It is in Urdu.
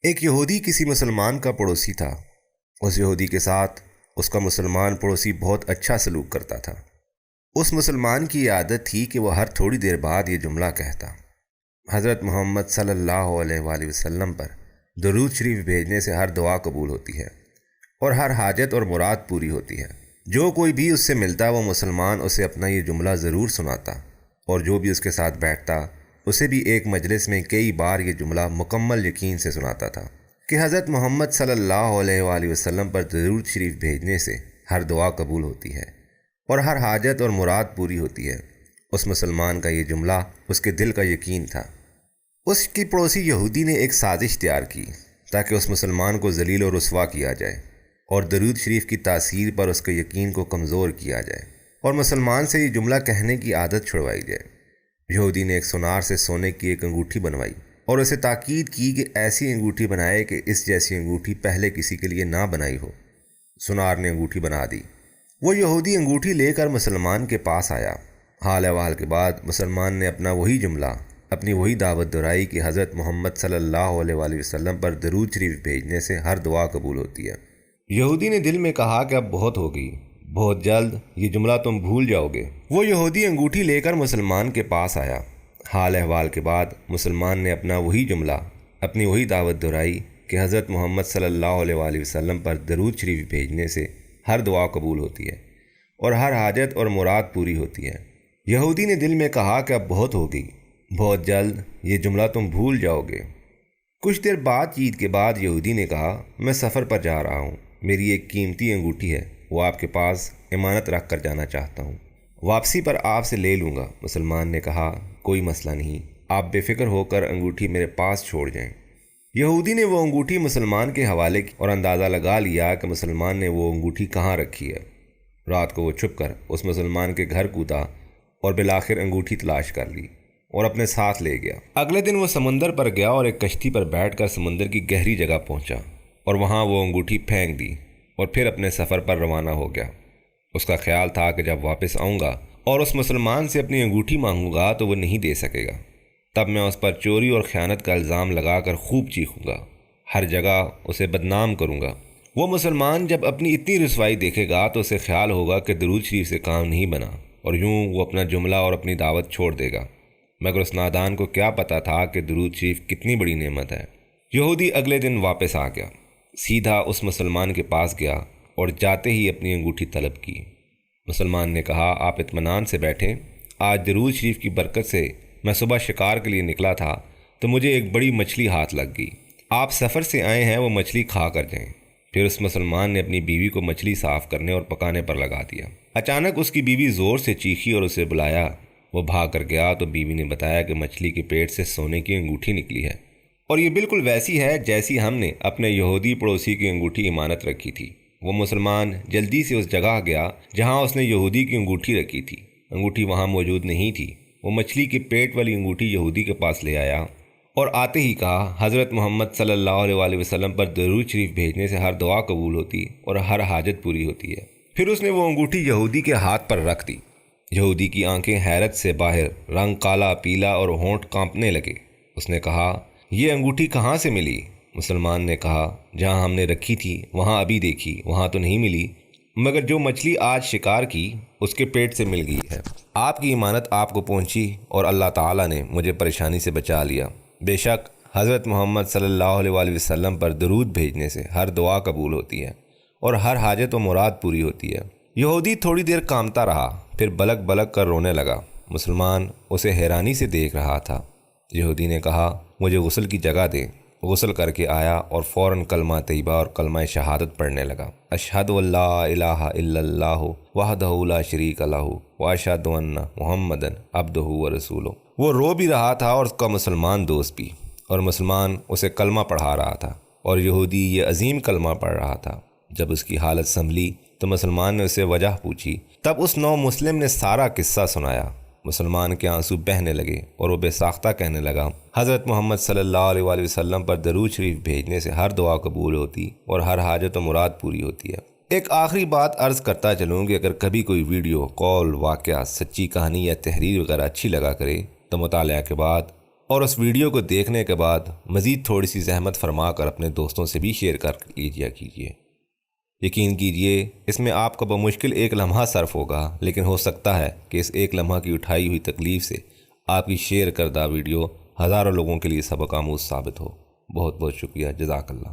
ایک یہودی کسی مسلمان کا پڑوسی تھا۔ اس یہودی کے ساتھ اس کا مسلمان پڑوسی بہت اچھا سلوک کرتا تھا۔ اس مسلمان کی یہ عادت تھی کہ وہ ہر تھوڑی دیر بعد یہ جملہ کہتا: حضرت محمد صلی اللہ علیہ وآلہ وسلم پر درود شریف بھیجنے سے ہر دعا قبول ہوتی ہے اور ہر حاجت اور مراد پوری ہوتی ہے۔ جو کوئی بھی اس سے ملتا وہ مسلمان اسے اپنا یہ جملہ ضرور سناتا، اور جو بھی اس کے ساتھ بیٹھتا اسے بھی ایک مجلس میں کئی بار یہ جملہ مکمل یقین سے سناتا تھا کہ حضرت محمد صلی اللہ علیہ وآلہ وسلم پر درود شریف بھیجنے سے ہر دعا قبول ہوتی ہے اور ہر حاجت اور مراد پوری ہوتی ہے۔ اس مسلمان کا یہ جملہ اس کے دل کا یقین تھا۔ اس کی پڑوسی یہودی نے ایک سازش تیار کی تاکہ اس مسلمان کو ذلیل و رسوا کیا جائے اور درود شریف کی تاثیر پر اس کے یقین کو کمزور کیا جائے اور مسلمان سے یہ جملہ کہنے کی عادت چھڑوائی جائے۔ یہودی نے ایک سونار سے سونے کی ایک انگوٹھی بنوائی اور اسے تاکید کی کہ ایسی انگوٹھی بنائے کہ اس جیسی انگوٹھی پہلے کسی کے لیے نہ بنائی ہو۔ سونار نے انگوٹھی بنا دی۔ وہ یہودی انگوٹھی لے کر مسلمان کے پاس آیا۔ حال احوال کے بعد مسلمان نے اپنا وہی جملہ، اپنی وہی دعوت دہرائی کہ حضرت محمد صلی اللہ علیہ وآلہ وسلم پر درود شریف بھیجنے سے ہر دعا قبول ہوتی ہے۔ یہودی نے دل میں کہا کہ اب بہت ہو گئی، بہت جلد یہ جملہ تم بھول جاؤ گے۔ وہ یہودی انگوٹھی لے کر مسلمان کے پاس آیا۔ حال احوال کے بعد مسلمان نے اپنا وہی جملہ، اپنی وہی دعوت دہرائی کہ حضرت محمد صلی اللہ علیہ وآلہ وسلم پر درود شریف بھیجنے سے ہر دعا قبول ہوتی ہے اور ہر حاجت اور مراد پوری ہوتی ہے۔ یہودی نے دل میں کہا کہ اب بہت ہو گئی، بہت جلد یہ جملہ تم بھول جاؤ گے۔ کچھ دیر بات چیت کے بعد یہودی نے کہا: میں سفر پر جا رہا ہوں، میری ایک قیمتی انگوٹھی ہے، وہ آپ کے پاس امانت رکھ کر جانا چاہتا ہوں، واپسی پر آپ سے لے لوں گا۔ مسلمان نے کہا: کوئی مسئلہ نہیں، آپ بے فکر ہو کر انگوٹھی میرے پاس چھوڑ جائیں۔ یہودی نے وہ انگوٹھی مسلمان کے حوالے کی اور اندازہ لگا لیا کہ مسلمان نے وہ انگوٹھی کہاں رکھی ہے۔ رات کو وہ چھپ کر اس مسلمان کے گھر کودتا اور بالآخر انگوٹھی تلاش کر لی اور اپنے ساتھ لے گیا۔ اگلے دن وہ سمندر پر گیا اور ایک کشتی پر بیٹھ کر سمندر کی گہری جگہ پہنچا اور وہاں وہ انگوٹھی پھینک دی اور پھر اپنے سفر پر روانہ ہو گیا۔ اس کا خیال تھا کہ جب واپس آؤں گا اور اس مسلمان سے اپنی انگوٹھی مانگوں گا تو وہ نہیں دے سکے گا، تب میں اس پر چوری اور خیانت کا الزام لگا کر خوب چیخوں گا، ہر جگہ اسے بدنام کروں گا۔ وہ مسلمان جب اپنی اتنی رسوائی دیکھے گا تو اسے خیال ہوگا کہ درود شریف سے کام نہیں بنا، اور یوں وہ اپنا جملہ اور اپنی دعوت چھوڑ دے گا۔ مگر اس نادان کو کیا پتہ تھا کہ درود شریف کتنی بڑی نعمت ہے۔ یہودی اگلے دن واپس آ گیا، سیدھا اس مسلمان کے پاس گیا اور جاتے ہی اپنی انگوٹھی طلب کی۔ مسلمان نے کہا: آپ اطمینان سے بیٹھیں، آج درود شریف کی برکت سے میں صبح شکار کے لیے نکلا تھا تو مجھے ایک بڑی مچھلی ہاتھ لگ گئی، آپ سفر سے آئے ہیں، وہ مچھلی کھا کر جائیں۔ پھر اس مسلمان نے اپنی بیوی کو مچھلی صاف کرنے اور پکانے پر لگا دیا۔ اچانک اس کی بیوی زور سے چیخی اور اسے بلایا۔ وہ بھاگ کر گیا تو بیوی نے بتایا کہ مچھلی کے پیٹ سے سونے کی انگوٹھی نکلی ہے، اور یہ بالکل ویسی ہے جیسی ہم نے اپنے یہودی پڑوسی کی انگوٹھی امانت رکھی تھی۔ وہ مسلمان جلدی سے اس جگہ گیا جہاں اس نے یہودی کی انگوٹھی رکھی تھی۔ انگوٹھی وہاں موجود نہیں تھی۔ وہ مچھلی کے پیٹ والی انگوٹھی یہودی کے پاس لے آیا اور آتے ہی کہا: حضرت محمد صلی اللہ علیہ وآلہ وسلم پر درود شریف بھیجنے سے ہر دعا قبول ہوتی اور ہر حاجت پوری ہوتی ہے۔ پھر اس نے وہ انگوٹھی یہودی کے ہاتھ پر رکھ دی۔ یہودی کی آنکھیں حیرت سے باہر، رنگ کالا پیلا اور ہونٹ کانپنے لگے۔ اس نے کہا: یہ انگوٹھی کہاں سے ملی؟ مسلمان نے کہا: جہاں ہم نے رکھی تھی وہاں ابھی دیکھی، وہاں تو نہیں ملی، مگر جو مچھلی آج شکار کی اس کے پیٹ سے مل گئی ہے۔ آپ کی امانت آپ کو پہنچی اور اللہ تعالیٰ نے مجھے پریشانی سے بچا لیا۔ بے شک حضرت محمد صلی اللہ علیہ وآلہ وسلم پر درود بھیجنے سے ہر دعا قبول ہوتی ہے اور ہر حاجت و مراد پوری ہوتی ہے۔ یہودی تھوڑی دیر کانپتا رہا، پھر بلک بلک کر رونے لگا۔ مسلمان اسے حیرانی سے دیکھ رہا تھا۔ یہودی نے کہا: مجھے غسل کی جگہ دے۔ غسل کر کے آیا اور فوراً کلمہ طیبہ اور کلمہ شہادت پڑھنے لگا: اشہد ان لا الہ الا اللہ وحدہ لا شریک لہ واشہد ان محمدًا عبدہ ورسولہ۔ وہ رو بھی رہا تھا اور اس کا مسلمان دوست بھی، اور مسلمان اسے کلمہ پڑھا رہا تھا اور یہودی یہ عظیم کلمہ پڑھ رہا تھا۔ جب اس کی حالت سنبھلی تو مسلمان نے اسے وجہ پوچھی۔ تب اس نو مسلم نے سارا قصہ سنایا۔ مسلمان کے آنسو بہنے لگے اور وہ بے ساختہ کہنے لگا: حضرت محمد صلی اللہ علیہ وآلہ وسلم پر درود شریف بھیجنے سے ہر دعا قبول ہوتی اور ہر حاجت و مراد پوری ہوتی ہے۔ ایک آخری بات عرض کرتا چلوں کہ اگر کبھی کوئی ویڈیو، قول، واقعہ، سچی کہانی یا تحریر وغیرہ اچھی لگا کرے تو مطالعہ کے بعد اور اس ویڈیو کو دیکھنے کے بعد مزید تھوڑی سی زحمت فرما کر اپنے دوستوں سے بھی شیئر کر لیجیا کیجیے۔ یقین کیجیے اس میں آپ کا بمشکل 1 لمحہ صرف ہوگا، لیکن ہو سکتا ہے کہ اس 1 لمحہ کی اٹھائی ہوئی تکلیف سے آپ کی شیئر کردہ ویڈیو ہزاروں لوگوں کے لیے سبق آموز ثابت ہو۔ بہت بہت شکریہ، جزاک اللہ۔